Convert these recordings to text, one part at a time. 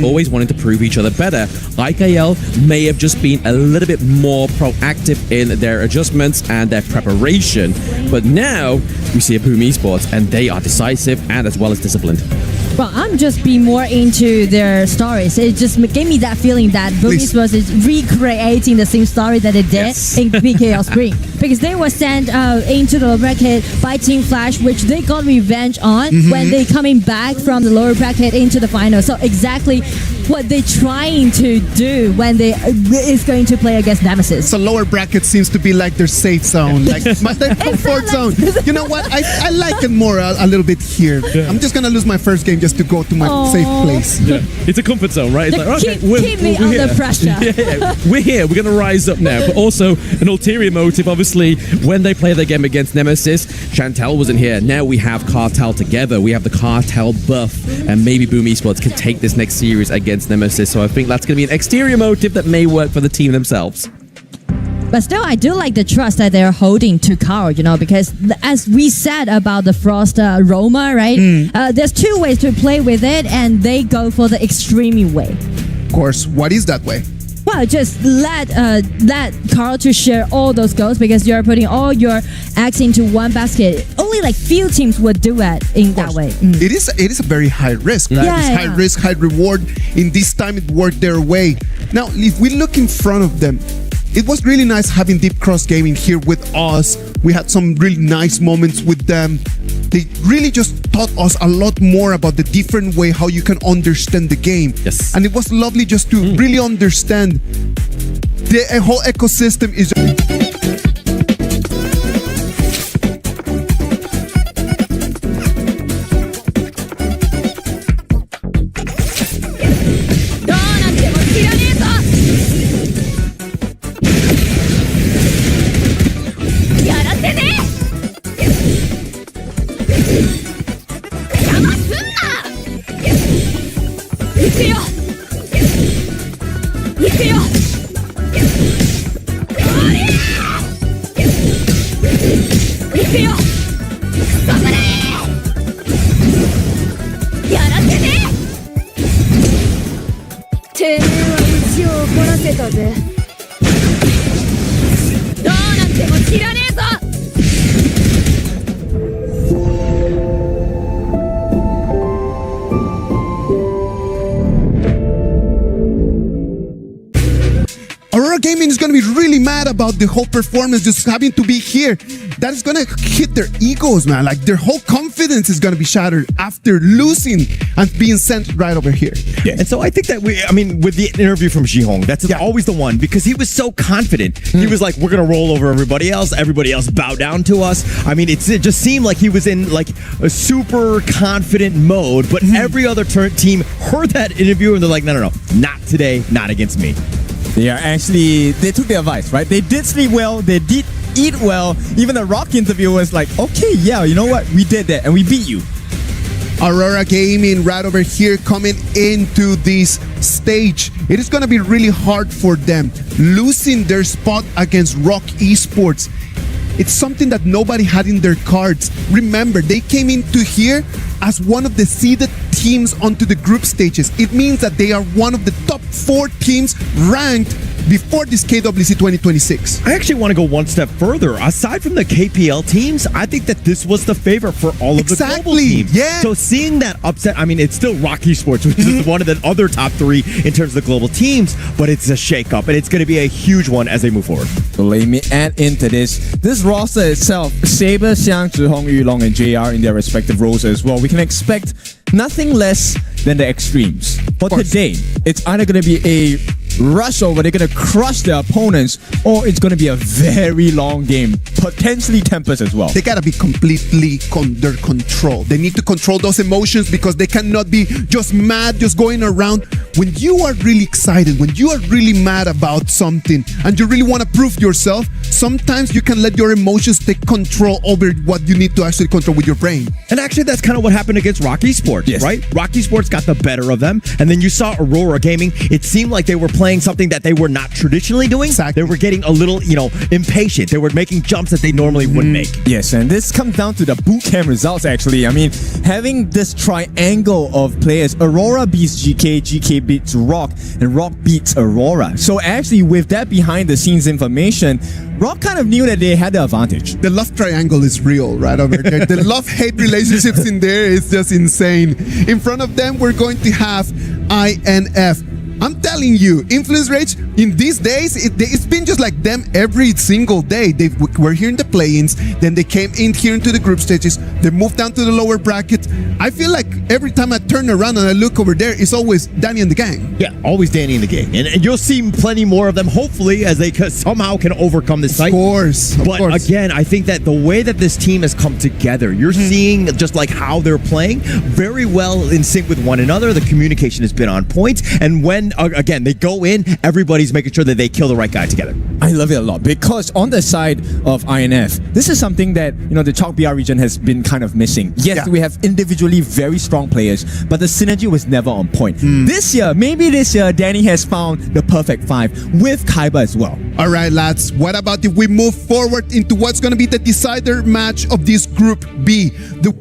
always wanting to prove each other better. IKL may have just been a little bit more proactive in their adjustments and their preparation, but now we see a Boom Esports and they are decisive and as well as disciplined. Well, I'm just being more into their stories. It just gave me that feeling that Boom Esports is recreating the same story that they did in PKL Spring. Because they were sent into the bracket by Team Flash, which they got revenge on when they coming back from the lower bracket into the final. So exactly what they're trying to do when they is going to play against Nemesis. So lower bracket seems to be like their safe zone, like their comfort zone. You know what? I like it more a little bit here. Yeah. I'm just gonna lose my first game just to go to my safe place. Yeah. It's a comfort zone, right? It's like, okay, keep me under pressure. We're here. We're gonna rise up now. But also an ulterior motive. Obviously, when they play their game against Nemesis, Chantel wasn't here. Now we have Cartel together. We have the Cartel buff, and maybe Boom Esports can take this next series against Nemesis. So I think that's going to be an exterior motive that may work for the team themselves. But still, I do like the trust that they're holding to Carl, because as we said about the Frost Roma, right? There's two ways to play with it, and they go for the extreme way. Of course, what is that way? Well, just let Carl to share all those goals because you're putting all your eggs into one basket. Only like few teams would do it in that way. It is a very high risk, right? It's high risk, high reward. In this time, it worked their way. Now, if we look in front of them, it was really nice having Deep Cross Gaming here with us. We had some really nice moments with them. They really just taught us a lot more about the different way how you can understand the game. Yes. And it was lovely just to really understand the whole ecosystem is... Aurora Gaming is going to be really mad about the whole performance, just having to be here. That is going to hit their egos, man. Like their whole confidence is going to be shattered after losing and being sent right over here. Yeah, and so I think that with the interview from Jihong, that's always the one because he was so confident. He was like, we're going to roll over everybody else bow down to us. I mean, it just seemed like he was in like a super confident mode, but every other team heard that interview and they're like, no, not today, not against me. Yeah, actually, they took the advice, right? They did sleep well, they did eat well. Even the Rock interview was like, okay, yeah, you know what? We did that and we beat you. Aurora Gaming right over here coming into this stage. It is going to be really hard for them. Losing their spot against Rock Esports. It's something that nobody had in their cards. Remember, they came into here as one of the seeded teams onto the group stages. It means that they are one of the top 4 teams ranked before this KWC 2026. I actually want to go one step further. Aside from the KPL teams, I think that this was the favorite for all of the global teams. Yeah. So seeing that upset, I mean, it's still Rock Esports, which is one of the other top 3 in terms of the global teams, but it's a shakeup, and it's going to be a huge one as they move forward. Believe me, and into this roster itself, Saber, Xiang, Zhihong, Yulong, and JR in their respective roles as well. We can expect nothing less than the extremes. But today, it's either going to be a rush over, they're going to crush their opponents, or it's going to be a very long game, potentially tempers as well. They got to be completely under control. They need to control those emotions because they cannot be just mad, just going around. When you are really excited, when you are really mad about something and you really want to prove yourself, sometimes you can let your emotions take control over what you need to actually control with your brain. And actually, that's kind of what happened against Rock Esports, Yes. right? Rock Esports got the better of them. And then you saw Aurora Gaming. It seemed like they were playing something that they were not traditionally doing. Exactly. They were getting a little, impatient. They were making jumps that they normally wouldn't make. Yes, and this comes down to the boot camp results actually. I mean, having this triangle of players, Aurora beats GK, GK beats Rock, and Rock beats Aurora. So actually, with that behind the scenes information, Rock kind of knew that they had the advantage. The love triangle is real right over there. The love-hate relationships in there is just insane. In front of them, we're going to have INF. I'm telling you, Influence Rage, in these days, it's been just like them every single day. They were here in the play-ins, then they came in here into the group stages, they moved down to the lower bracket. I feel like every time I turn around and I look over there, it's always Danny and the gang. Yeah, always Danny in the game. And you'll see plenty more of them, hopefully, as they somehow can overcome this fight. Of course. But again, I think that the way that this team has come together, you're seeing just like how they're playing very well in sync with one another. The communication has been on point. And when, again, they go in, everybody's making sure that they kill the right guy together. I love it a lot because on the side of INF, this is something that the Chalk BR region has been kind of missing. Yes, we have individually very strong players, but the synergy was never on point. Maybe this year, Danny has found the perfect five with Kaiba as well. All right, lads. What about if we move forward into what's going to be the decider match of this Group B?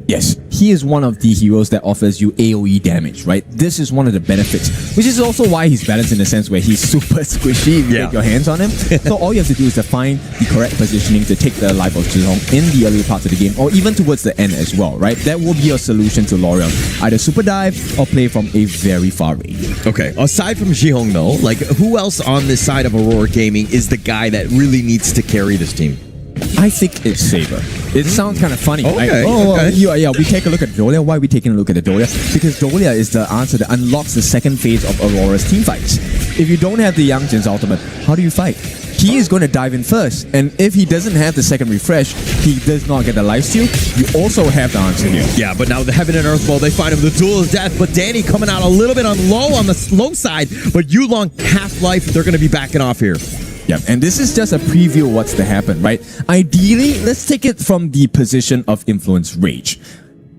Yes, he is one of the heroes that offers you AoE damage, right? This is one of the benefits, which is also why he's balanced in the sense where he's super squishy if you get your hands on him. So all you have to do is to find the correct positioning to take the life of Zhihong in the early parts of the game, or even towards the end as well, right? That will be your solution to L'Oreal. Either super dive or play from a very far range. Okay, aside from Zhihong though, like who else on this side of Aurora Gaming is the guy that really needs to carry this team? I think it's Saber. It sounds kind of funny. Okay, We take a look at Dolia. Why are we taking a look at the Dolia? Because Dolia is the answer that unlocks the second phase of Aurora's team fights. If you don't have the Yang Jin's ultimate, how do you fight? He is going to dive in first, and if he doesn't have the second refresh, he does not get the lifesteal. You also have the answer here. Yeah, but now the Heaven and Earth Bowl, they find him the Duel of Death, but Danny coming out a little bit on the slow side, but Yulong Half-Life, they're going to be backing off here. Yeah, and this is just a preview of what's to happen, right? Ideally, let's take it from the position of Influence Rage.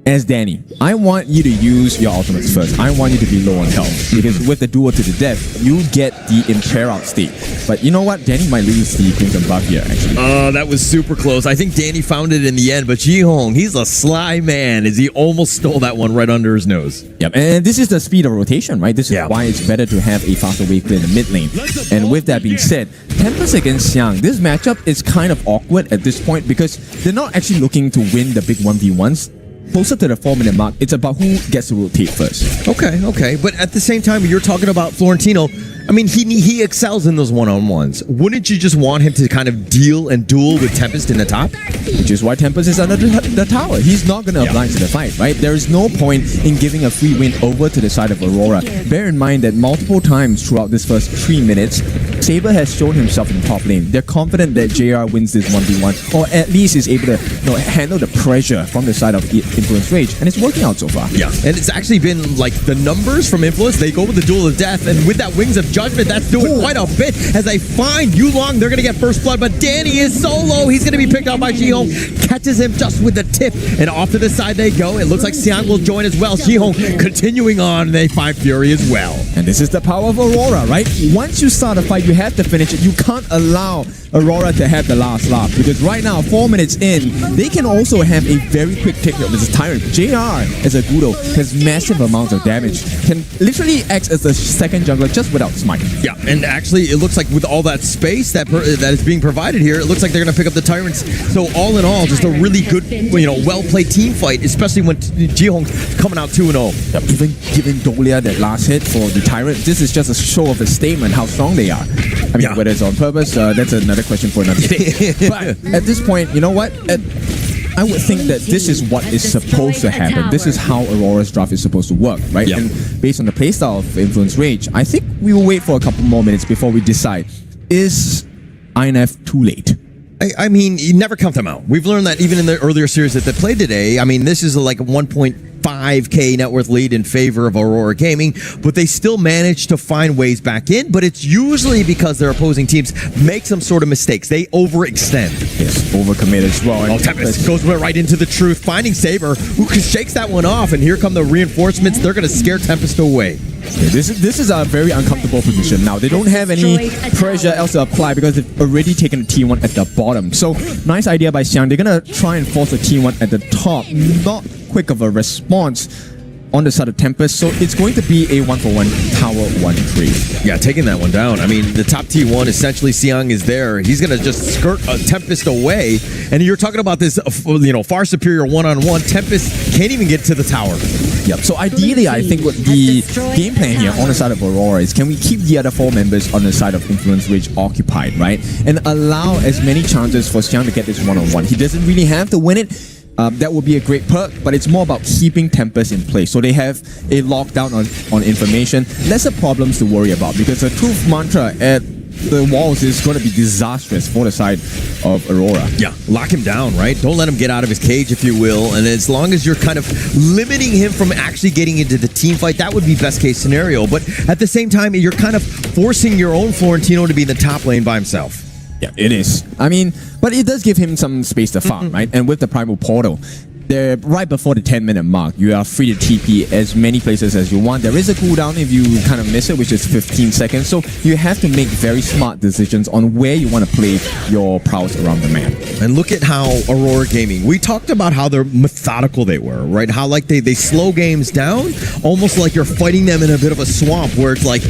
As Danny, I want you to use your ultimates first. I want you to be low on health, because with the duel to the death, you get the impair out state. But you know what? Danny might lose the Kingdom buff here, actually. That was super close. I think Danny found it in the end, but Zhihong, he's a sly man, as he almost stole that one right under his nose. Yep, and this is the speed of rotation, right? This is why it's better to have a faster wave clear in the mid lane. And with that being said, Tempest against Xiang, this matchup is kind of awkward at this point because they're not actually looking to win the big 1v1s. Closer to the 4-minute mark, it's about who gets to rotate first. Okay. But at the same time, you're talking about Florentino. I mean, he excels in those one-on-ones. Wouldn't you just want him to kind of deal and duel with Tempest in the top? Which is why Tempest is under the tower. He's not going to oblige to the fight, right? There is no point in giving a free win over to the side of Aurora. Bear in mind that multiple times throughout this first 3 minutes, Saber has shown himself in the top lane. They're confident that JR wins this 1v1, or at least is able to handle the pressure from the side of Influence Rage, and it's working out so far. Yeah, and it's actually been like the numbers from Influence, they go with the Duel of Death, and with that Wings of Judgment, that's doing quite a bit. As they find Yulong, they're going to get first blood, but Danny is solo. He's going to be picked up by Zhihong, catches him just with the tip, and off to the side they go. It looks like Xiang will join as well. Zhihong continuing on, and they find Fury as well. And this is the power of Aurora, right? Once you start a fight, you have to finish it. You can't allow Aurora to have the last laugh, because right now, 4 minutes in, they can also have a very quick take-up. This is Tyrant. JR, as a Gudo, has massive amounts of damage. Can literally act as a second jungler just without smite. Yeah, and actually, it looks like with all that space that is being provided here, it looks like they're going to pick up the Tyrants. So all in all, just a really good, well-played team fight, especially when Zhihong's coming out 2-0. Yep, even giving Dolia that last hit for the Tyrant, this is just a show of a statement how strong they are. I mean, whether it's on purpose, that's another question for another day. But at this point, you know what? I would think that this is what is supposed to happen. This is how Aurora's draft is supposed to work, right? Yeah. And based on the playstyle of Influence Rage, I think we will wait for a couple more minutes before we decide, is INF too late? I mean, you never count them out. We've learned that even in the earlier series that they played today. I mean, this is like a 1.5 5K net worth lead in favor of Aurora Gaming, but they still manage to find ways back in, but it's usually because their opposing teams make some sort of mistakes. They overextend. Yes, overcommitted as well. And Tempest goes right into the truth, finding Saber, who shakes that one off, and here come the reinforcements. They're going to scare Tempest away. Yeah, this is a very uncomfortable position now. They don't have any pressure else to apply because they've already taken the T1 at the bottom. So, nice idea by Xiang. They're going to try and force the T1 at the top. Not quick of a response on the side of Tempest, so it's going to be a 1-for-1 tower 1 trade. Yeah, taking that one down. I mean, the top T1, essentially, Xiang is there. He's going to just skirt Tempest away. And you're talking about this, far superior one-on-one. Tempest can't even get to the tower. Yep. So ideally, I think what the game plan here on the side of Aurora is, can we keep the other 4 members on the side of Influence Ridge occupied, right? And allow as many chances for Xiang to get this one-on-one. He doesn't really have to win it. That would be a great perk, but it's more about keeping Tempest in place. So they have a lockdown on information. Lesser problems to worry about, because the truth mantra at the walls is going to be disastrous for the side of Aurora. Yeah, lock him down, right? Don't let him get out of his cage, if you will. And as long as you're kind of limiting him from actually getting into the team fight, that would be best case scenario. But at the same time, you're kind of forcing your own Florentino to be in the top lane by himself. Yeah, it is. I mean, but it does give him some space to farm, right? And with the Primal Portal, they're right before the 10-minute mark. You are free to TP as many places as you want. There is a cooldown if you kind of miss it, which is 15 seconds. So you have to make very smart decisions on where you want to play your prowess around the map. And look at how Aurora Gaming, we talked about how they're methodical they were, right? How like they slow games down, almost like you're fighting them in a bit of a swamp where it's like,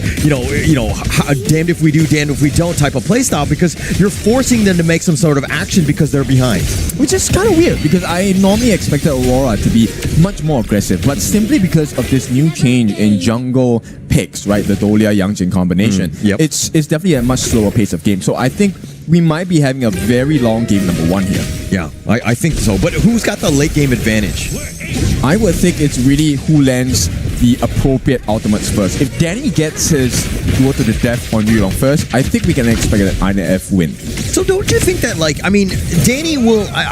damned if we do, damned if we don't type of play style, because you're forcing them to make some sort of action because they're behind. Which is kind of weird, because I normally expected Aurora to be much more aggressive, but simply because of this new change in jungle picks, right? The Dolia Yangjin combination. Yep. It's definitely a much slower pace of game. So I think we might be having a very long game number 1 here. Yeah, I think so. But who's got the late game advantage? I would think it's really who lands the appropriate ultimates first. If Danny gets his duel to the death on Yulong first, I think we can expect an INF win. So don't you think that, Danny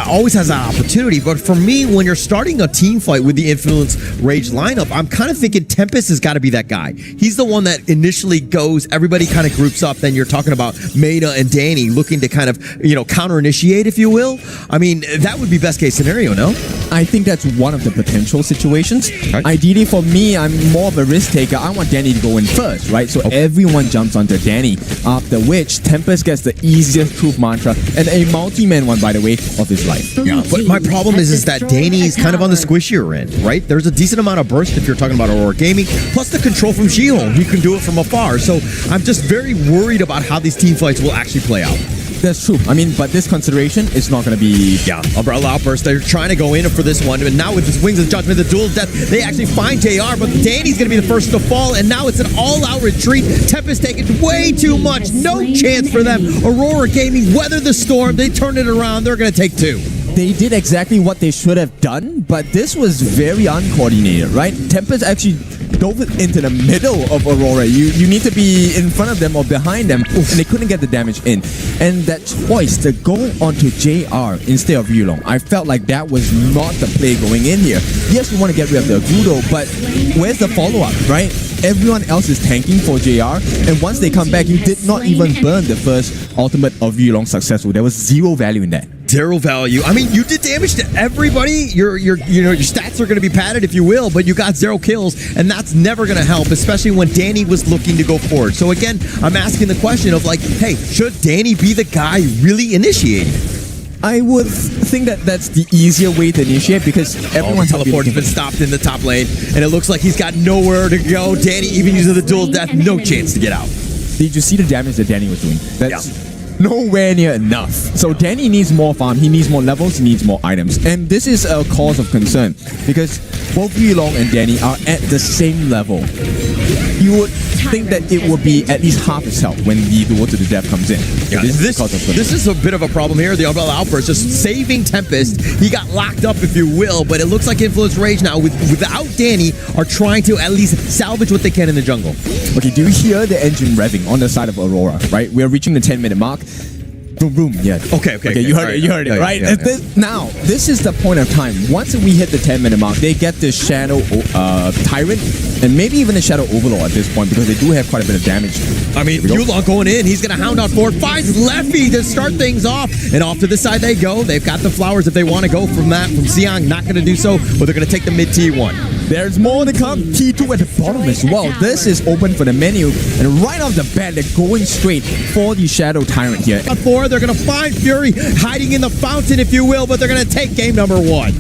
always has that opportunity, but for me, when you're starting a team fight with the Influence Rage lineup, I'm kind of thinking Tempest has got to be that guy. He's the one that initially goes, everybody kind of groups up, then you're talking about Maida and Danny looking to kind of, counter-initiate, if you will. I mean, that would be best case scenario, no? I think that's one of the potential situations. Right. Ideally for me, I'm more of a risk taker. I want Danny to go in first, right? So everyone jumps onto Danny, after which Tempest gets the easiest truth mantra, and a multi-man one, by the way, of his life. Yeah, but my problem is that Danny is kind of on the squishier end, right? There's a decent amount of burst if you're talking about Aurora Gaming, plus the control from Shihong. He can do it from afar. So I'm just very worried about how these team fights will actually play out. That's true. I mean, but this consideration is not going to be... Yeah, Umbrella Outburst, they're trying to go in for this one, and now with this Wings of Judgment, the Duel of Death, they actually find JR, but Danny's going to be the first to fall, and now it's an all-out retreat. Tempest taking way too much, no chance for them. Aurora Gaming weathered the storm, they turned it around, they're going to take 2. They did exactly what they should have done, but this was very uncoordinated, right? Tempest actually dove into the middle of Aurora. You need to be in front of them or behind them, and they couldn't get the damage in. And that choice to go onto JR instead of Yulong, I felt like that was not the play going in here. Yes, we want to get rid of the Gudo, but where's the follow-up, right? Everyone else is tanking for JR, and once they come back, you did not even burn the first ultimate of Yulong successful. There was 0 value in that. 0 value. I mean, you did damage to everybody. Your stats are going to be padded, if you will, but you got 0 kills, and that's never going to help, especially when Danny was looking to go forward. So again, I'm asking the question of hey, should Danny be the guy really initiating? I would think that that's the easier way to initiate, because everyone's teleport's been stopped in the top lane, and it looks like he's got nowhere to go. Danny, even using the dual death, no chance to get out. Did you see the damage that Danny was doing? That's nowhere near enough. So Danny needs more farm, he needs more levels, he needs more items. And this is a cause of concern, because both Yulong and Danny are at the same level. You would think that it would be at least half his health when the duel to the death comes in. Yeah, this is a bit of a problem here. The Umbrella Outburst just saving Tempest. He got locked up, if you will, but it looks like Influence Rage now, without Danny, are trying to at least salvage what they can in the jungle. Okay, do you hear the engine revving on the side of Aurora, right? We're reaching the 10-minute mark. Boom, boom. Yeah. Okay. You heard it. You heard it, right? Now, this is the point of time. Once we hit the 10-minute mark, they get the Shadow Tyrant and maybe even a Shadow Overlord at this point because they do have quite a bit of damage. I mean, Yulong going in. He's going to hound out forward. Finds Leffy to start things off. And off to the side they go. They've got the flowers if they want to go from that. From Xiang, not going to do so, but they're going to take the mid T1. There's more to come. T2 at the bottom as well. This is open for the menu. And right off the bat, they're going straight for the Shadow Tyrant here. Four, they're going to find Fury hiding in the fountain, if you will, but they're going to take game number one.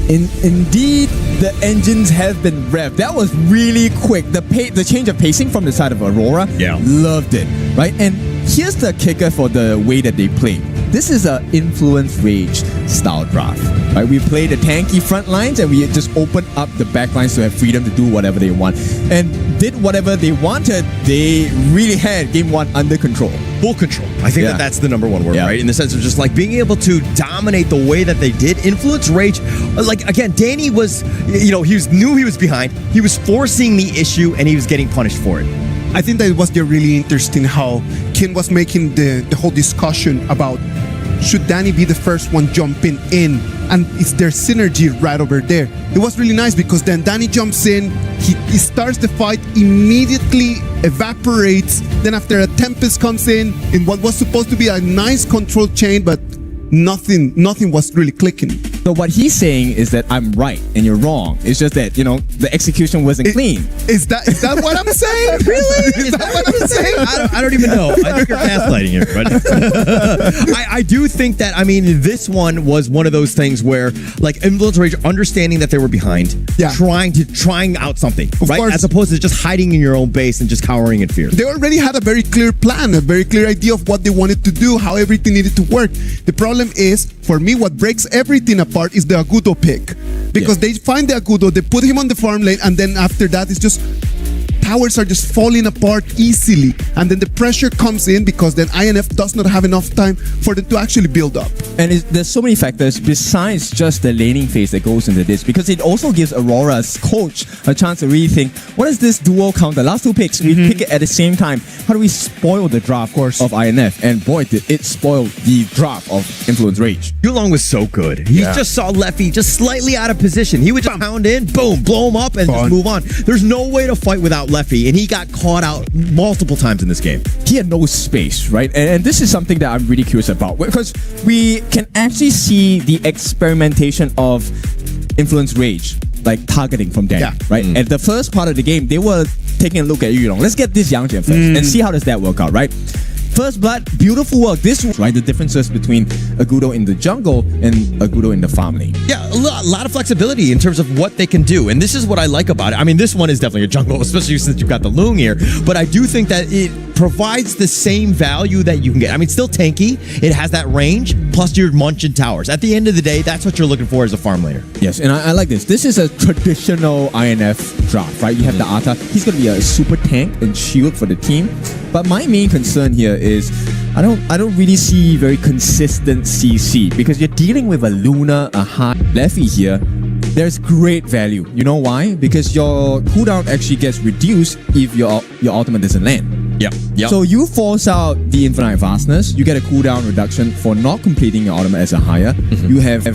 Indeed, the engines have been revved. That was really quick. The change of pacing from the side of Aurora, loved it, right? And here's the kicker for the way that they play. This is a influence rage style draft, right? We play the tanky front lines and we just open up the back lines to have freedom to do whatever they want. And did whatever they wanted. They really had game one under control. Full control. I think that's the number one word, right? In the sense of just like being able to dominate the way that they did. Influence rage. Like, again, Danny was, knew he was behind. He was forcing the issue and he was getting punished for it. I think that it was really interesting how Ken was making the whole discussion about should Danny be the first one jumping in, and it's their synergy right over there. It was really nice because then Danny jumps in, he starts the fight, immediately evaporates, then after a Tempest comes in what was supposed to be a nice control chain, but nothing was really clicking. So what he's saying is that I'm right and you're wrong. It's just that, the execution wasn't clean. Is that what I'm saying? Really? Is that what I'm saying? I don't even know. I think you're gaslighting here, but I do think that, this one was one of those things where, like, Influence Rage, understanding that they were behind, trying out something, right? Course. As opposed to just hiding in your own base and just cowering in fear. They already had a very clear plan, a very clear idea of what they wanted to do, how everything needed to work. The problem is, for me, what breaks everything apart is the Agudo pick. Because they find the Agudo, they put him on the farm lane, and then after that, it's just towers are just falling apart easily. And then the pressure comes in because then INF does not have enough time for them to actually build up. And there's so many factors besides just the laning phase that goes into this, because it also gives Aurora's coach a chance to really think, what is this duo counter? Last two picks, we pick it at the same time. How do we spoil the draft of INF? And boy, did it spoil the draft of Influence Rage. Yulong was so good. He just saw Leffy just slightly out of position. He would just pound in, boom, blow him up, and just move on. There's no way to fight without Leffy, and he got caught out multiple times in this game. He had no space, right? And this is something that I'm really curious about, because we can actually see the experimentation of Influence Rage, like targeting from Danny, right? At the first part of the game, they were taking a look at Yulong. Let's get this Yang Jian first and see how does that work out, right? First blood, beautiful work. This, right, the differences between Agudo in the jungle and Agudo in the farm lane. Yeah, a lot of flexibility in terms of what they can do. And this is what I like about it. This one is definitely a jungle, especially since you've got the Loong here. But I do think that it provides the same value that you can get. Still tanky. It has that range, plus you're munching towers. At the end of the day, that's what you're looking for as a farm laner. Yes, and I like this. This is a traditional INF draft, right? You have the Ata. He's going to be a super tank and shield for the team. But my main concern here is I don't really see very consistent CC, because you're dealing with a Luna, a high Leffy here. There's great value. You know why? Because your cooldown actually gets reduced if your ultimate doesn't land. Yeah. So you force out the Infinite Vastness, you get a cooldown reduction for not completing your ultimate as a higher. You have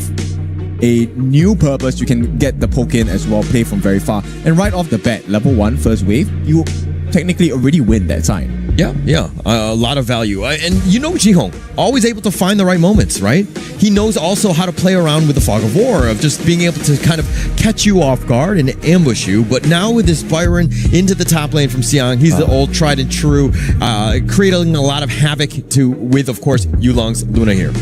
a new purpose. You can get the poke in as well, play from very far. And right off the bat, level 1, first wave, you technically already win that side. Yeah. A lot of value. And Jihong, always able to find the right moments, right? He knows also how to play around with the Fog of War, of just being able to kind of catch you off guard and ambush you. But now with this Byron into the top lane from Xiang, he's the old tried and true, creating a lot of havoc with, of course, Yulong's Luna here.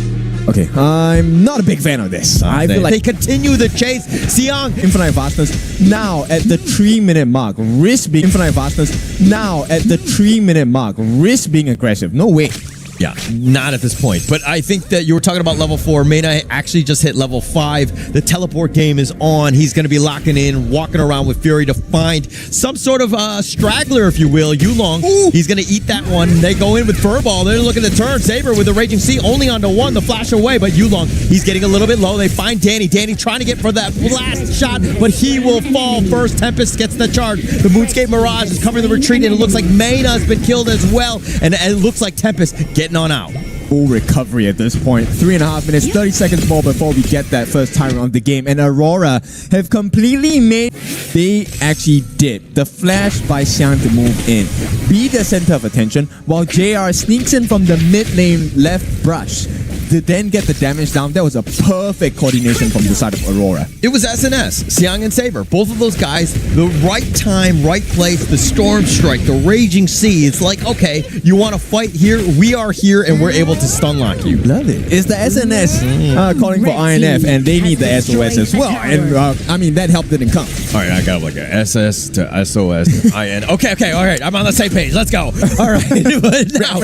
Okay, I'm not a big fan of this. I feel like they continue the chase. Xiang, Infinite Vastness now at the 3-minute mark. Risk being Infinite Vastness now at the 3-minute mark. Risk being aggressive. No way. Yeah, not at this point. But I think that you were talking about level 4. Mena actually just hit level 5. The teleport game is on. He's going to be locking in, walking around with Fury to find some sort of straggler, if you will. Yulong, he's going to eat that one. They go in with Furball. They're looking to turn. Saber with the Raging Sea only onto 1. The flash away, but Yulong, he's getting a little bit low. They find Danny. Danny trying to get for that blast shot, but he will fall first. Tempest gets the charge. The Moonscape Mirage is covering the retreat, and it looks like Mena's been killed as well. And it looks like Tempest getting on out. full recovery at this point. 3.5 minutes, 30 seconds more before we get that first time of the game. And Aurora have completely made... They actually did the flash by Xiang to move in, be the center of attention, while JR sneaks in from the mid lane left brush to then get the damage down. That was a perfect coordination from the side of Aurora. It was SNS, Xiang and Saber. Both of those guys, the right time, right place, the Storm Strike, the Raging Sea. It's like, okay, you want to fight here? We are here and we're able to stun lock you. Love it. It's the SNS calling for INF, and they need the SOS as well. And I mean, that help didn't come. All right, I got like a SS to SOS to IN. Okay, all right, I'm on the same page. Let's go. All right, but now,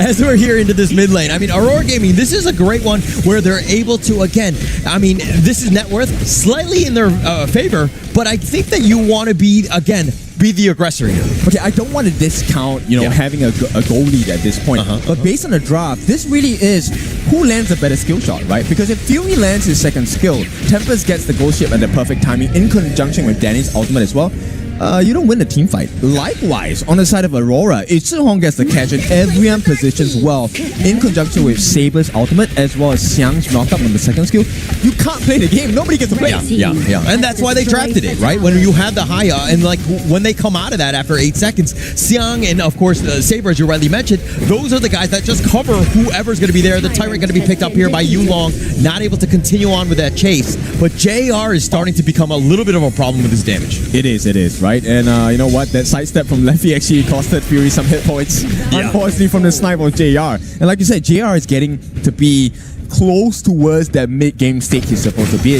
as we're here into this mid lane, I mean, Aurora Gaming, this is a great one where they're able to, again, I mean, this is net worth slightly in their favor, but I think that you want to be the aggressor here. Okay, I don't want to discount, having a goal lead at this point. But based on the draft, this really is who lands a better skill shot, right? Because if Fury lands his second skill, Tempest gets the gold ship at the perfect timing in conjunction with Danny's ultimate as well, you don't win the team fight. Likewise, on the side of Aurora, if Zhihong gets the catch and everyone positions well in conjunction with Saber's ultimate as well as Xiang's knockup on the second skill, you can't play the game. Nobody gets to play. Yeah. And that's why they drafted it, right? When you had the Haya, and like when they come out of that after 8 seconds, Xiang and of course Saber, as you rightly mentioned, those are the guys that just cover whoever's going to be there. The Tyrant going to be picked up here by Yulong, not able to continue on with that chase. But JR is starting to become a little bit of a problem with his damage. It is, right? And you know what? That sidestep from Leffy actually costed Fury some hit points, unfortunately, from the snipe of JR. And like you said, JR is getting to be close towards that mid-game state he's supposed to be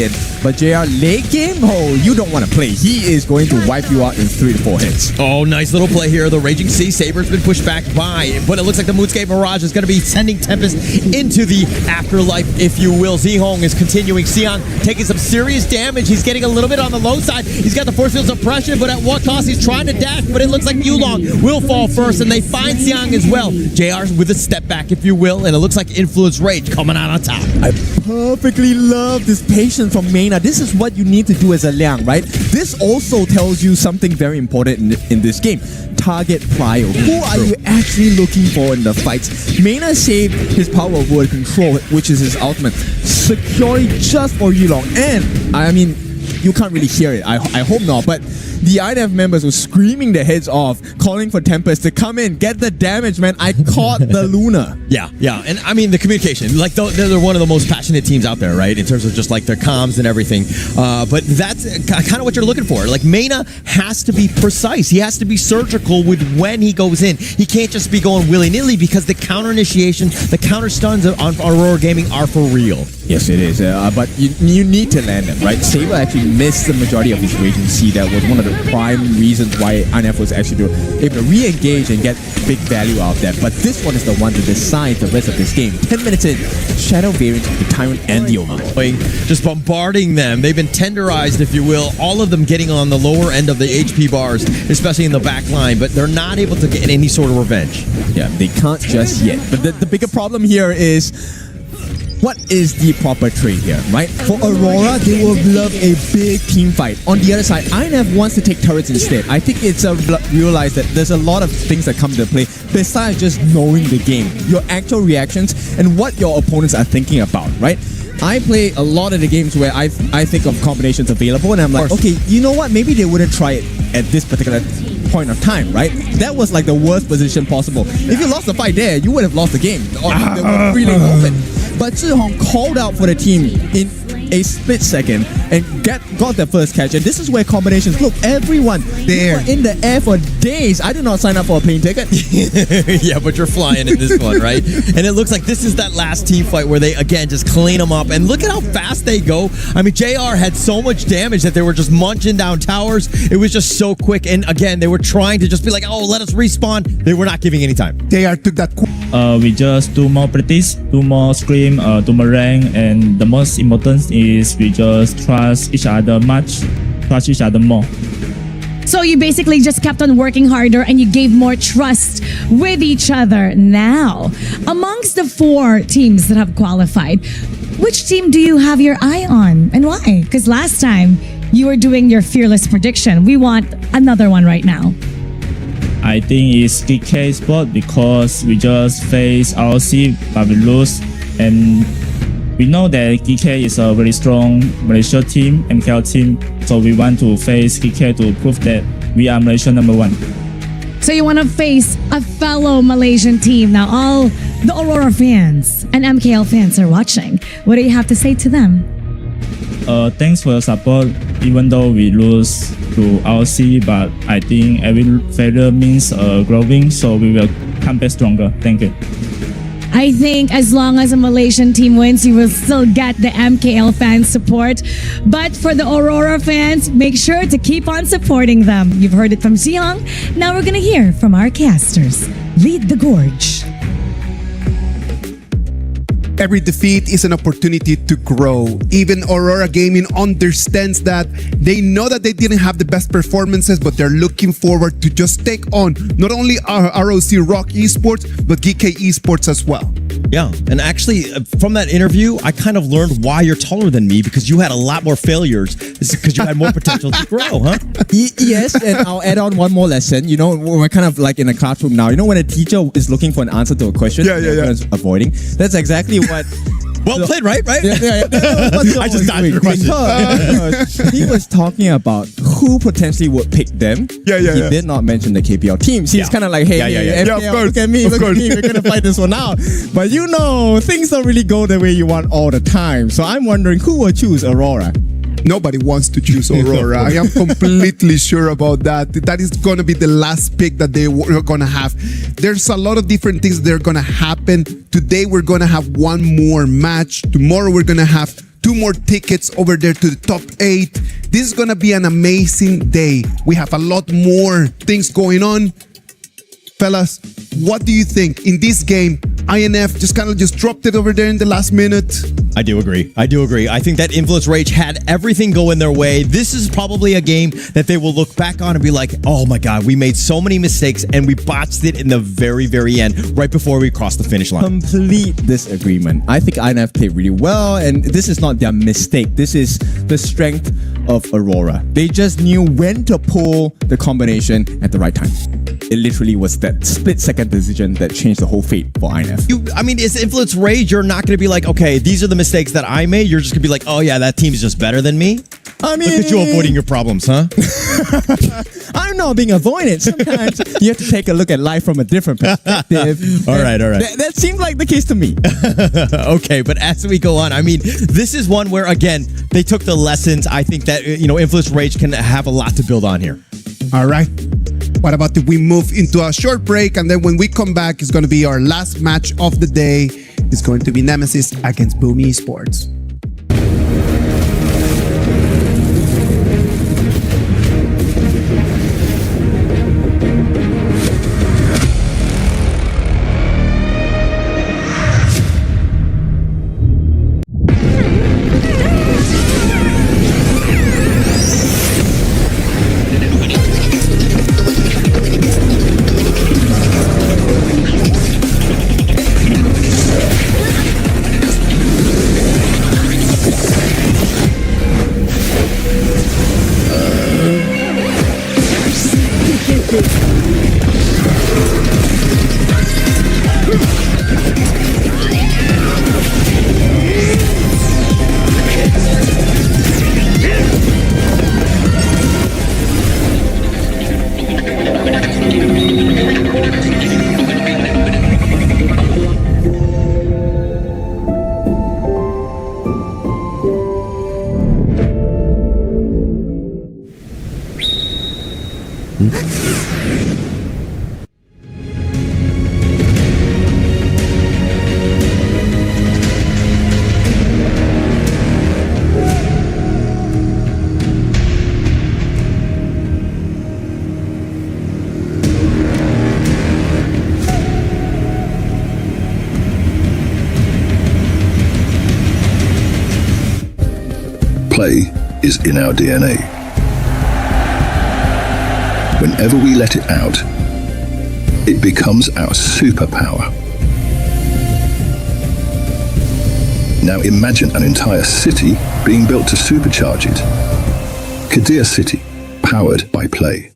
in. But JR late game, you don't want to play. He is going to wipe you out in 3 to 4 hits. Oh, nice little play here. The Raging Sea Saber's been pushed back by, but it looks like the Moonscape Mirage is going to be sending Tempest into the afterlife, if you will. Zhihong is continuing. Xiang taking some serious damage. He's getting a little bit on the low side. He's got the force field suppression, but at what cost? He's trying to dash, but it looks like Yulong will fall first, and they find Xiang as well. JR with a step back, if you will, and it looks like Influence Rage coming out on top. I perfectly love this patience from Mena. This is what you need to do as a Liang, right? This also tells you something very important in this game. Target prio. Who are you actually looking for in the fights? Mena saved his power of word control, which is his ultimate, securely just for Yulong. And, I mean, you can't really hear it. I hope not, but the INF members were screaming their heads off, calling for Tempest to come in, get the damage, man. I caught the Luna. Yeah. And I mean, the communication, like they're one of the most passionate teams out there, right? In terms of just like their comms and everything. But that's kind of what you're looking for. Like Mena has to be precise. He has to be surgical with when he goes in. He can't just be going willy-nilly because the counter initiation, the counter stuns on Aurora Gaming are for real. Yes, it is. But you need to land them, right? Saber actually missed the majority of his Raging Sea. That was one of the prime reasons why INF was actually able to re-engage and get big value out of that. But this one is the one to decide the rest of this game. 10 minutes in, Shadow variant of the Tyrant and the Omen. Just bombarding them. They've been tenderized, if you will. All of them getting on the lower end of the HP bars, especially in the back line, but they're not able to get any sort of revenge. Yeah, they can't just yet. But the bigger problem here is, what is the proper trade here, right? For Aurora, they will love a big team fight. On the other side, INF wants to take turrets instead. I think it's realized that there's a lot of things that come into play besides just knowing the game. Your actual reactions and what your opponents are thinking about, right? I play a lot of the games where I think of combinations available and I'm like, okay, you know what? Maybe they wouldn't try it at this particular point of time, right? That was like the worst position possible. If you lost the fight there, you would have lost the game. Or they were really open. But Zhihong called out for the team in a split second and got their first catch. And this is where combinations, look, everyone there in the air for days. I did not sign up for a plane ticket. Yeah, but you're flying in this one, right? And it looks like this is that last team fight where they, again, just clean them up. And look at how fast they go. I mean, JR had so much damage that they were just munching down towers. It was just so quick. And again, they were trying to just be like, oh, let us respawn. They were not giving any time. JR took that. We just do more practice, do more scrim, do more rank, and the most important is we just trust each other more. So you basically just kept on working harder and you gave more trust with each other. Now, amongst the 4 teams that have qualified, which team do you have your eye on and why? Because last time you were doing your fearless prediction. We want another one right now. I think it's GK Sport because we just face ROC but we lose, and we know that GK is a very strong Malaysia team, MKL team, so we want to face GK to prove that we are Malaysia number one. So you want to face a fellow Malaysian team. Now all the Aurora fans and MKL fans are watching. What do you have to say to them? Thanks for your support. Even though we lose to RC, but I think every failure means growing, so we will come back stronger. Thank you. I think as long as a Malaysian team wins, you will still get the MKL fans support. But for the Aurora fans, make sure to keep on supporting them. You've heard it from Xiong. Now we're going to hear from our casters. Lead the Gorge. Every defeat is an opportunity to grow. Even Aurora Gaming understands that. They know that they didn't have the best performances, but they're looking forward to just take on not only ROC Rock Esports, but GK Esports as well. Yeah, and actually, from that interview, I kind of learned why you're taller than me, because you had a lot more failures. This is because you had more potential to grow, huh? Yes, and I'll add on one more lesson. You know, we're kind of like in a classroom now. You know, when a teacher is looking for an answer to a question, everyone's avoiding. That's exactly what. Well played, right? Yeah. I just died your question. Because he was talking about who potentially would pick them. He did not mention the KPL teams. He's kind of like, hey, MPL, look at me, we're going to fight this one out. But you know, things don't really go the way you want all the time. So I'm wondering who will choose Aurora. Nobody wants to choose Aurora. I am completely sure about that. That is going to be the last pick that they were going to have. There's a lot of different things that are going to happen. Today, we're going to have one more match. Tomorrow, we're going to have 2 more tickets over there to the top 8. This is going to be an amazing day. We have a lot more things going on. Fellas, what do you think? In this game, INF just dropped it over there in the last minute. I do agree. I think that Influence Rage had everything going their way. This is probably a game that they will look back on and be like, oh my God, we made so many mistakes and we botched it in the very, very end, right before we crossed the finish line. Complete disagreement. I think INF played really well, and this is not their mistake. This is the strength of Aurora. They just knew when to pull the combination at the right time. It literally was that split-second decision that changed the whole fate for INF. It's Influence Rage. You're not going to be like, okay, these are the mistakes that I made. You're just going to be like, oh yeah, that team's just better than me. Look at you avoiding your problems, huh? I'm not being avoided. Sometimes you have to take a look at life from a different perspective. All right. That seemed like the case to me. Okay, but as we go on, this is one where, again, they took the lessons. I think that, Influence Rage can have a lot to build on here. All right. What about if we move into a short break, and then when we come back, it's going to be our last match of the day. It's going to be Nemesis against Boom Esports. Play is in our DNA. Whenever we let it out, it becomes our superpower. Now imagine an entire city being built to supercharge it. Kadir City, powered by Play.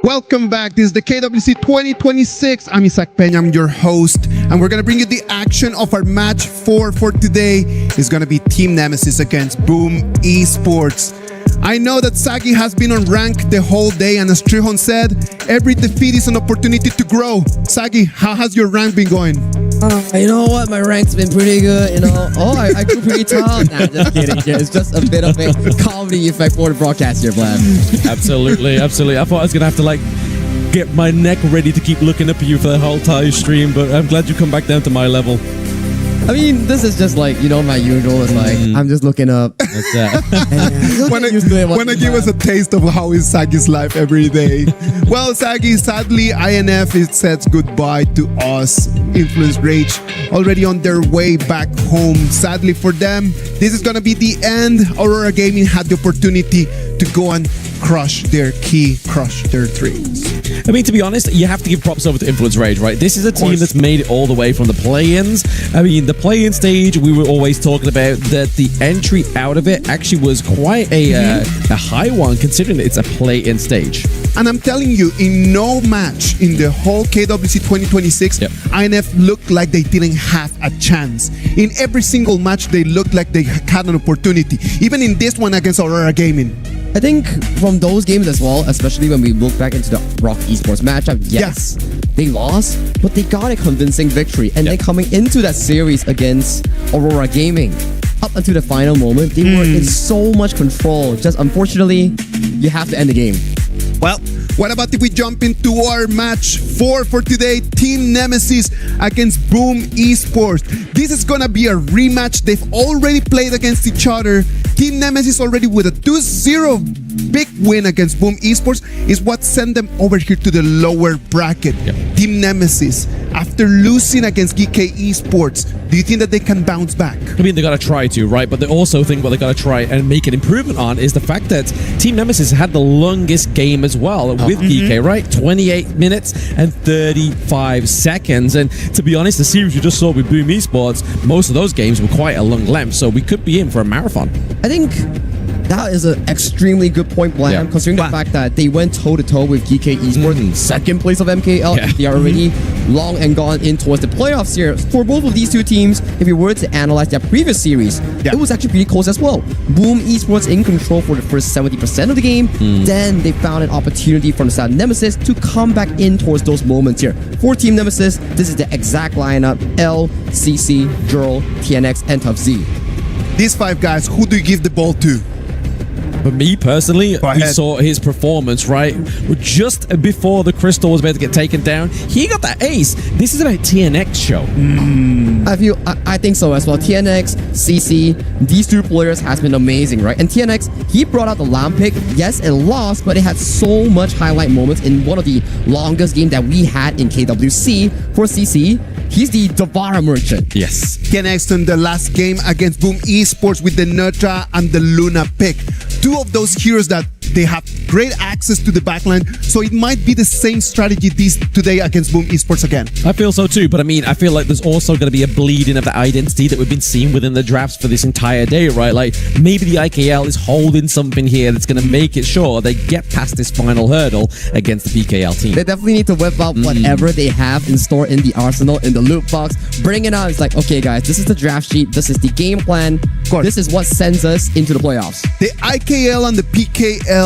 Welcome back. This is the KWC 2026. I'm Isaac Peña. I'm your host. And we're going to bring you the action of our match 4 for today. It's going to be Team Nemesis against Boom Esports. I know that Sagi has been on rank the whole day, and as Trihon said, every defeat is an opportunity to grow. Sagi, how has your rank been going? You know what? My rank's been pretty good, you know. I grew pretty tall. Nah, just kidding. It's just a bit of a comedy effect for the broadcast here, Vlad. Absolutely. I thought I was going to have to get my neck ready to keep looking up at you for the whole entire stream, but I'm glad you come back down to my level. I mean, this is just my usual. It's I'm just looking up. That's that. Want to give us a taste of how is Sagi's life every day. Well, Sagi, sadly, INF says goodbye to us. Influence Rage already on their way back home. Sadly for them, this is going to be the end. Aurora Gaming had the opportunity to go and crush their dreams. I mean, to be honest, you have to give props over to Influence Rage, right? This is a team that's made it all the way from the play-ins. I mean, the play-in stage, we were always talking about that the entry out of it actually was quite a high one, considering it's a play-in stage. And I'm telling you, in no match in the whole KWC 2026, INF looked like they didn't have a chance. In every single match, they looked like they had an opportunity. Even in this one against Aurora Gaming. I think from those games as well, especially when we look back into the Rock Esports matchup, yes, they lost, but they got a convincing victory. And then coming into that series against Aurora Gaming, up until the final moment, they were in so much control. Just unfortunately, you have to end the game. Well, what about if we jump into our match 4 for today? Team Nemesis against Boom Esports. This is gonna be a rematch. They've already played against each other. Team Nemesis already with a 2-0 big win against Boom Esports is what sent them over here to the lower bracket. Team Nemesis, after losing against GK Esports, do you think that they can bounce back? I mean, they got to try to, right? But they also think what they got to try and make an improvement on is the fact that Team Nemesis had the longest game as well with GK, right? 28 minutes and 35 seconds. And to be honest, the series you just saw with Boom Esports, most of those games were quite a long length. So we could be in for a marathon. I think that is an extremely good point, Blam, considering the fact that they went toe-to-toe with GK Esports, second place of MKL. They are already long and gone in towards the playoffs here. For both of these two teams, if you were to analyze their previous series, it was actually pretty close as well. Boom Esports in control for the first 70% of the game. Then they found an opportunity from the side of Nemesis to come back in towards those moments here. For Team Nemesis, this is the exact lineup: L, CC, Jurl, TNX, and Tough Z. These 5 guys, who do you give the ball to? For me personally, we saw his performance, right? Just before the crystal was about to get taken down, he got that ace. This is about TNX show. I think so as well. TNX, CC, these two players has been amazing, right? And TNX, he brought out the lamp pick. Yes, it lost, but it had so much highlight moments in one of the longest games that we had in KWC. For CC, he's the Devara merchant. Yes. TNX in the last game against Boom Esports with the Nutra and the Luna pick. 2 of those heroes that they have great access to the backline, so it might be the same strategy today against Boom Esports again. I feel so too, but I mean, I feel like there's also going to be a bleeding of the identity that we've been seeing within the drafts for this entire day, right? Like, maybe the IKL is holding something here that's going to make it sure they get past this final hurdle against the PKL team. They definitely need to whip out whatever they have in store in the arsenal, in the loot box, bring it out. It's like, okay guys, this is the draft sheet, this is the game plan, this is what sends us into the playoffs. The IKL and the PKL,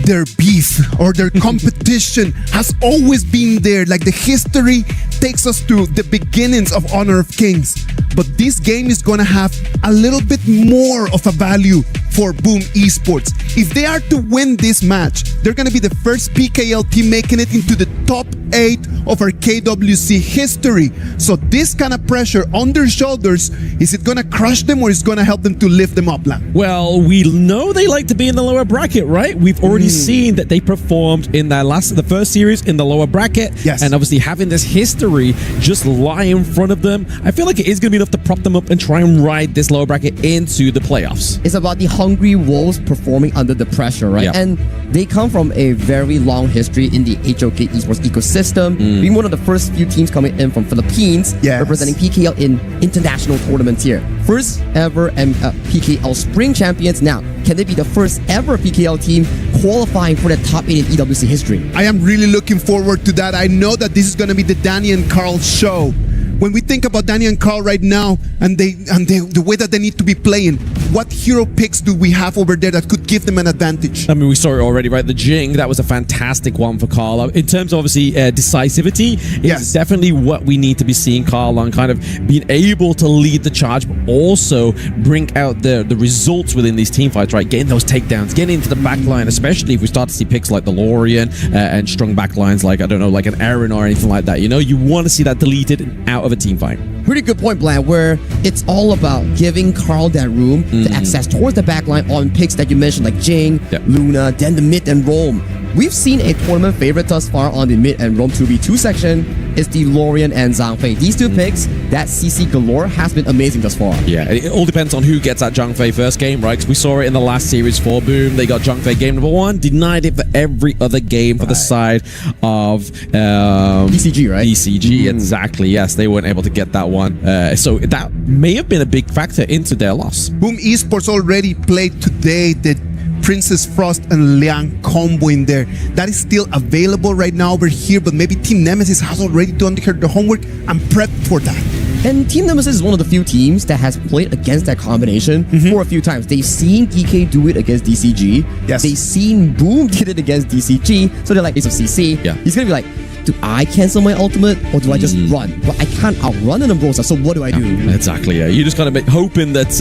their beef or their competition has always been there. Like, the history takes us to the beginnings of Honor of Kings. But this game is going to have a little bit more of a value for Boom Esports. If they are to win this match, they're going to be the first PKL team making it into the top 8 of our KWC history. So this kind of pressure on their shoulders, is it going to crush them or is it going to help them to lift them up, Lam? Well, we know they like to be in the lower bracket, right? We've already seen that they performed in the first series in the lower bracket. Yes. And obviously having this history just lie in front of them, I feel like it is going to be enough to prop them up and try and ride this lower bracket into the playoffs. It's about the hungry wolves performing under the pressure, right? Yep. And they come from a very long history in the HOK Esports ecosystem, being one of the first few teams coming in from Philippines, representing PKL in international tournaments here. first ever PKL Spring champions. Now, can they be the first ever PKL team qualifying for the top 8 in EWC history? I am really looking forward to that. I know that this is going to be the Danny and Carl show. When we think about Danny and Carl right now and the way that they need to be playing, what hero picks do we have over there that could give them an advantage? I mean, we saw it already, right? The Jing, that was a fantastic one for Carl. In terms of, obviously, decisivity, it's definitely what we need to be seeing Carl on, kind of being able to lead the charge, but also bring out the results within these team fights, right? Getting those takedowns, getting into the back line, especially if we start to see picks like the Lorian and strong back lines like, I don't know, like an Aaron or anything like that. You know, you want to see that deleted and out of a team fight. Pretty good point, Bland, where it's all about giving Carl that room to access towards the backline on picks that you mentioned, like Jing, Luna, then the mid and roam. We've seen a tournament favorite thus far on the mid and roam 2v2 section is the Lorian and Zhang Fei. These two picks, that CC galore, has been amazing thus far. Yeah, it all depends on who gets that Zhang Fei first game, right? Because we saw it in the last series for Boom. They got Zhang Fei game number 1, denied it for every other game for the side of DCG, right? DCG, exactly. Yes, they weren't able to get that one. So that may have been a big factor into their loss. Boom Esports already played today the Princess Frost and Liang combo in there. That is still available right now over here, but maybe Team Nemesis has already done the homework and prepped for that. And Team Nemesis is one of the few teams that has played against that combination for a few times. They've seen DK do it against DCG. Yes. They've seen Boom did it against DCG. So they're like, Ace of CC. Yeah. He's going to be like, do I cancel my ultimate or do I just run? But I can't outrun an Ambrosia, so what do I do? Exactly, yeah. You just kind of hoping that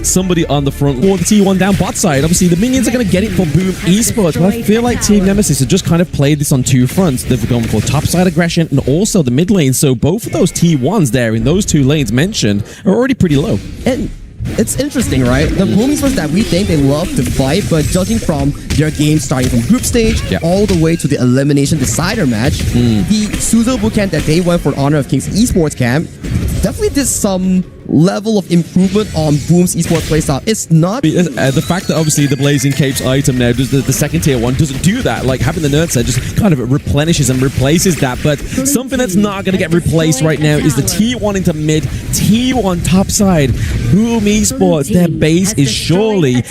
somebody on the front or the T1 down bot side, obviously the minions are going to get it for Boom Esports, but I feel like Team Nemesis have just kind of played this on two fronts. They've gone for top side aggression and also the mid lane, so both of those T1s there in those two lanes mentioned are already pretty low. And it's interesting, right? The Boom Esports that we think they love to fight, but judging from their game starting from group stage all the way to the elimination decider match, the Suzhou bootcamp that they went for Honor of Kings Esports camp definitely did some level of improvement on Boom's esports playstyle. It's not the fact that obviously the Blazing Capes item now does the second tier one doesn't do that. Like having the nerd set just kind of replenishes and replaces that. But something that's not going to get replaced right now is the T1 into mid, T1 top side. Boom Esports, their base is surely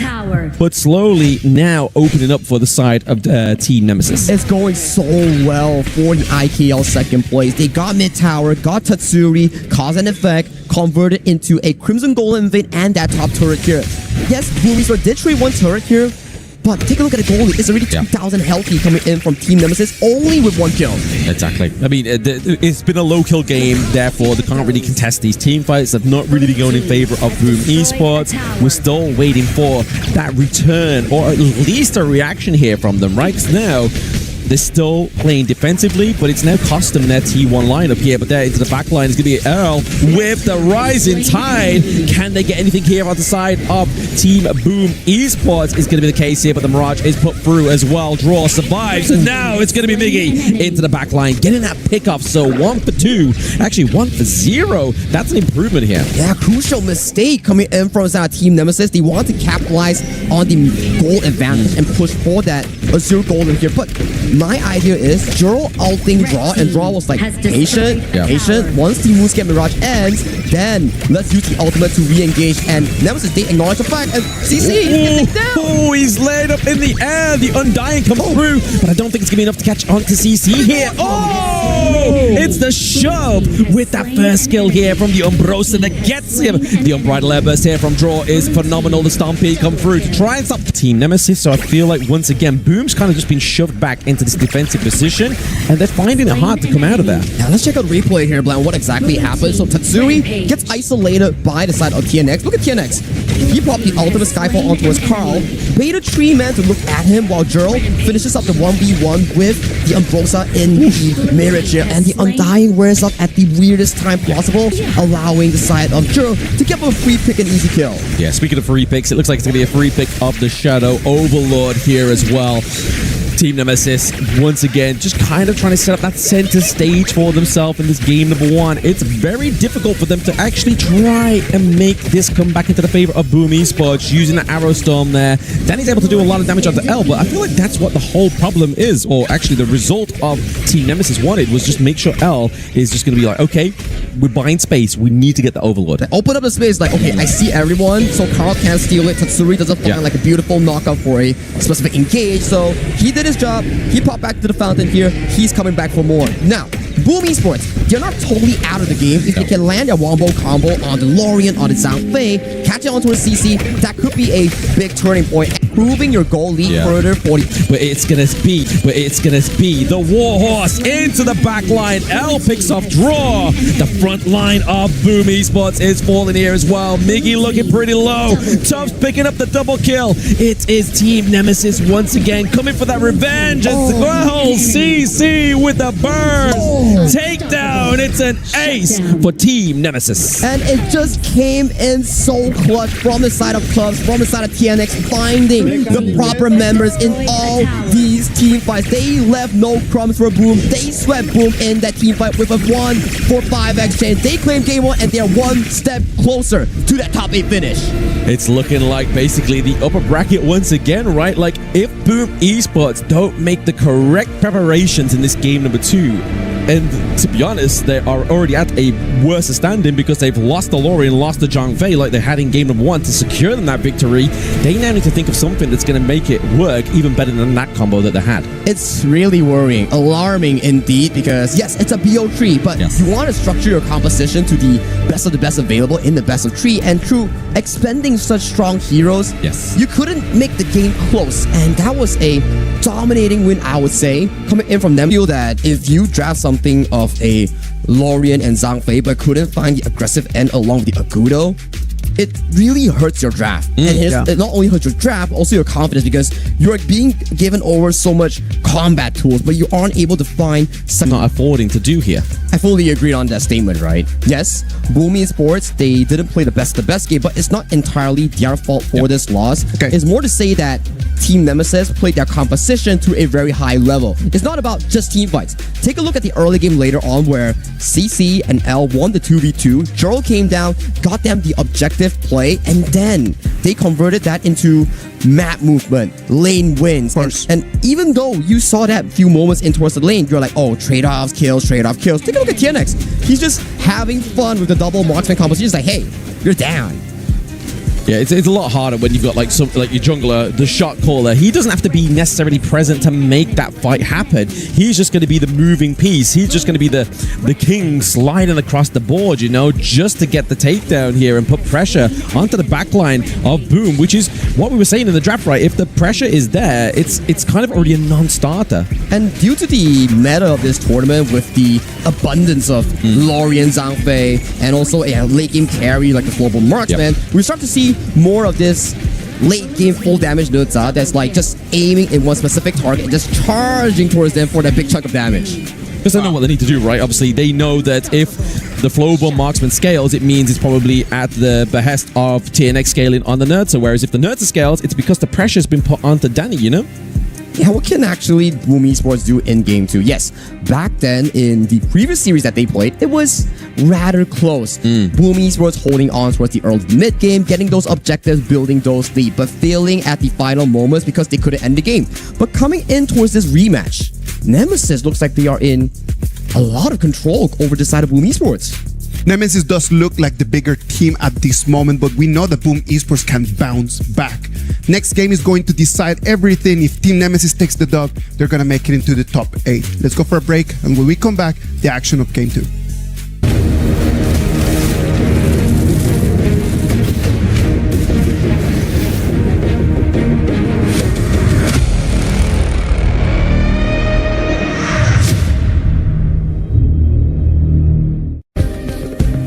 but slowly now opening up for the side of Team Nemesis. It's going so well for the IKL second place. They got mid tower, got Tatsuri, cause and effect, converted into a Crimson Golem invade and that top turret here. Yes, Boom Esports did trade one turret here, but take a look at the goalie. It's already 2,000 healthy coming in from Team Nemesis, only with one kill. Exactly. I mean, it's been a low kill game, therefore they can't really contest these team fights. They've not really been going in favor of Boom Esports. We're still waiting for that return, or at least a reaction here from them, right? Because now they're still playing defensively, but it's now cost them their T1 lineup here. But there into the back line is going to be Earl with the rising tide. Can they get anything here on the side of Team Boom Esports? Is going to be the case here, but the Mirage is put through as well. Draw survives, and now it's going to be Miggy into the back line, getting that pickoff. So 1 for 2, actually 1 for 0. That's an improvement here. Yeah, crucial mistake coming in from Team Nemesis. They want to capitalize on the goal advantage and push for that Azure goal in here. But my idea is Juro ulting Draw, and Draw was like patient. Once the Moonscape Mirage ends, then let's use the ultimate to re-engage. And Nemesis, they acknowledge the fact, and CC Oh, he's laid up in the air. The Undying comes through, but I don't think it's going to be enough to catch on to CC here. It's the shove with that first skill here from the Umbrosa that gets him. The Unbridled Airburst here from Draw is phenomenal. The Stompede come through to try and stop Team Nemesis. So I feel like once again, Boom's kind of just been shoved back into this defensive position, and they're finding it hard to come out of there. Now let's check out replay here, Bland. What exactly happened? So Tatsuri gets isolated by the side of TNX. Look at TNX. He popped the ultimate Skyfall onto his Carl. Beta 3 man to look at him while Juro finishes up the 1v1 with the Umbrosa in the Mirage here. And the Undying wears up at the weirdest time possible, allowing the side of Juro to get a free pick and easy kill. Yeah, speaking of free picks, it looks like it's going to be a free pick of the Shadow Overlord here as well. Team Nemesis, once again, just kind of trying to set up that center stage for themselves in this game number 1. It's very difficult for them to actually try and make this come back into the favor of Boom Esports using the Arrow Storm there. Danny's able to do a lot of damage onto L, but I feel like that's what the whole problem is, or actually the result of Team Nemesis wanted was just make sure L is just going to be like, okay, we're buying space. We need to get the Overlord. Open up the space like, okay, I see everyone, so Carl can't steal it. Tatsuri doesn't find like a beautiful knockout for a specific engage, so he did his job. He popped back to the fountain here. He's coming back for more. Now, Boom Esports, they're not totally out of the game. If they can land a wombo combo on the Lorien, on the Zhang Fei, catch it onto a CC, that could be a big turning point, proving your goal lead further for the... But it's gonna be the Warhorse into the back line. L picks off draw. The front line of Boom Esports is falling here as well. Miggy looking pretty low. Tubbs picking up the double kill. It is Team Nemesis once again coming for that revenge as well. CC with the burn. Takedown. It's an ace for Team Nemesis. And it just came in so clutch from the side of clubs, from the side of TNX, finding the proper members in all these team fights. They left no crumbs for Boom. They swept Boom in that team fight with a 1-for-5 exchange. They claim game 1 and they're one step closer to that top 8 finish. It's looking like basically the upper bracket once again, right? Like if Boom Esports don't make the correct preparations in this game number 2, and to be honest, they are already at a worse standing because they've lost the Lorien, lost the Zhang Fei like they had in game number 1 to secure them that victory. They now need to think of something that's going to make it work even better than that combo that they had. It's really worrying, alarming indeed, because yes, it's a BO3, but you want to structure your composition to the best of the best available in the best of 3, and through expending such strong heroes, you couldn't make the game close, and that was a dominating win, I would say, coming in from them. I feel that if you draft something of a Lorien and Zhang Fei but couldn't find the aggressive end along with the Agudo, it really hurts your draft. And it not only hurts your draft, also your confidence, because you're being given over so much combat tools, but you aren't able to find something. Not affording to do here. I fully agreed on that statement, right? Yes, Boom Esports, they didn't play the best game, but it's not entirely their fault for this loss. It's more to say that Team Nemesis played their composition to a very high level. It's not about just team fights. Take a look at the early game later on where CC and L won the 2v2. Gerald came down, got them the objective play, and then they converted that into map movement, lane wins. And even though you saw that few moments in towards the lane, you're like, oh, trade-offs, kills. Take a look at TNX. He's just having fun with the double marksman composition. He's like, hey, you're down. Yeah, it's a lot harder when you've got like your jungler, the shot caller. He doesn't have to be necessarily present to make that fight happen. He's just going to be the moving piece. He's just going to be the king sliding across the board, you know, just to get the takedown here and put pressure onto the backline of Boom, which is what we were saying in the draft, right? If the pressure is there, it's kind of already a non-starter. And due to the meta of this tournament with the abundance of Lorien, Zhang Fei, and also a late game carry like the global marksman, we start to see more of this late game full damage Nutza that's like just aiming in one specific target and just charging towards them for that big chunk of damage. Because they know what they need to do, right? Obviously, they know that if the Flowbomb marksman scales, it means it's probably at the behest of TNX scaling on the Nurtza. Whereas if the Nurtza scales, it's because the pressure's been put onto Danny, you know? Yeah, what can actually Boom Esports do in Game 2? Yes, back then in the previous series that they played, it was rather close. Boom Esports holding on towards the early mid game, getting those objectives, building those lead, but failing at the final moments because they couldn't end the game. But coming in towards this rematch, Nemesis looks like they are in a lot of control over the side of Boom Esports. Nemesis does look like the bigger team at this moment, but we know that Boom Esports can bounce back. Next game is going to decide everything. If Team Nemesis takes the dub, they're going to make it into the top 8. Let's go for a break, and when we come back, the action of Game 2.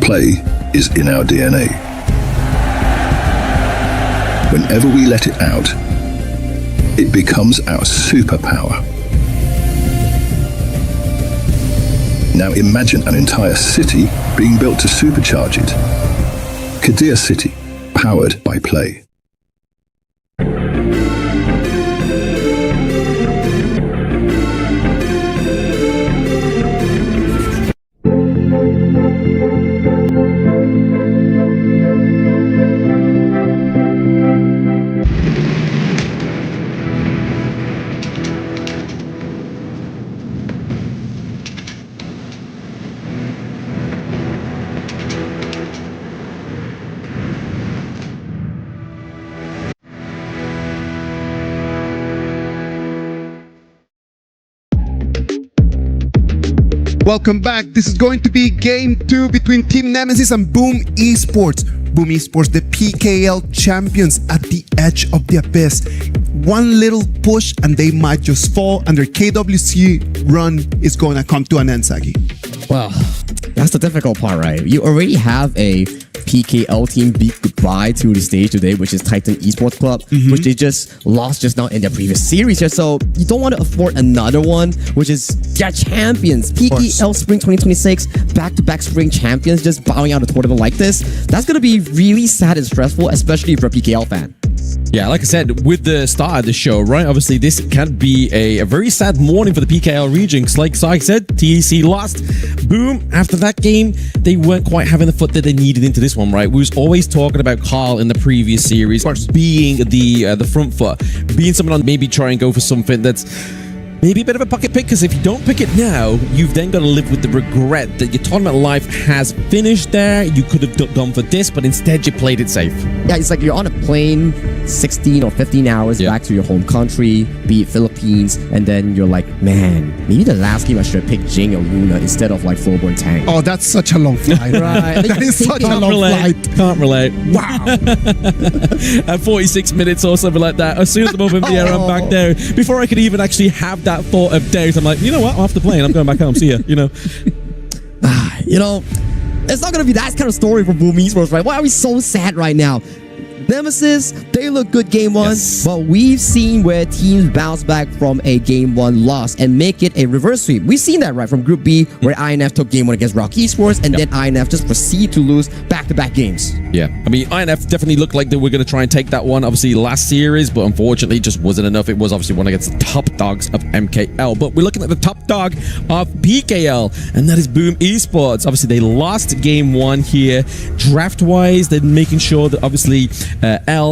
Play is in our DNA. Whenever we let it out, it becomes our superpower. Now imagine an entire city being built to supercharge it. Kadir City, powered by Play. Welcome back. This is going to be game 2 between Team Nemesis and Boom Esports. Boom Esports, the PKL champions at the edge of the abyss. One little push and they might just fall, and their KWC run is going to come to an end, Sagi. Well, that's the difficult part, right? You already have a PKL team beat goodbye to the stage today, which is Titan Esports Club, which they just lost just now in their previous series here. So you don't want to afford another one, which is their champions. PKL Spring 2026, back-to-back Spring champions, just bowing out a tournament like this. That's going to be really sad and stressful, especially if you're a PKL fan. Yeah, like I said, with the start of the show, right? Obviously, this can be a very sad morning for the PKL region. Because like I said, TEC lost. Boom. After that game, they weren't quite having the foot that they needed into this one, right? We was always talking about Carl in the previous series being the front foot, being someone on maybe try and go for something that's maybe a bit of a pocket pick, because if you don't pick it now, you've then got to live with the regret that your tournament life has finished there. You could have gone for this, but instead you played it safe. Yeah, it's like you're on a plane 16 or 15 hours back to your home country, be it Philippines, and then you're like, man, maybe the last game I should have picked Jing or Luna instead of like Fullborn Tang. Oh, that's such a long flight. Right. That is such a long flight. Can't relate. Wow. At 46 minutes or something like that, as soon as I'm over in the air, I'm back there. Before I could even actually have that thought of doubt, I'm like, you know what? I'm off the plane. I'm going back home. See ya. You know. It's not going to be that kind of story for Boom Esports, right? Why are we so sad right now? Nemesis, they look good game 1, but we've seen where teams bounce back from a game 1 loss and make it a reverse sweep. We've seen that, right, from Group B, where INF took game 1 against Rock Esports, and then INF just proceed to lose back-to-back games. Yeah, I mean, INF definitely looked like they were going to try and take that one, obviously, last series, but unfortunately, it just wasn't enough. It was obviously one against the top dogs of MKL, but we're looking at the top dog of PKL, and that is Boom Esports. Obviously, they lost game 1 here. Draft-wise, they're making sure that, obviously, L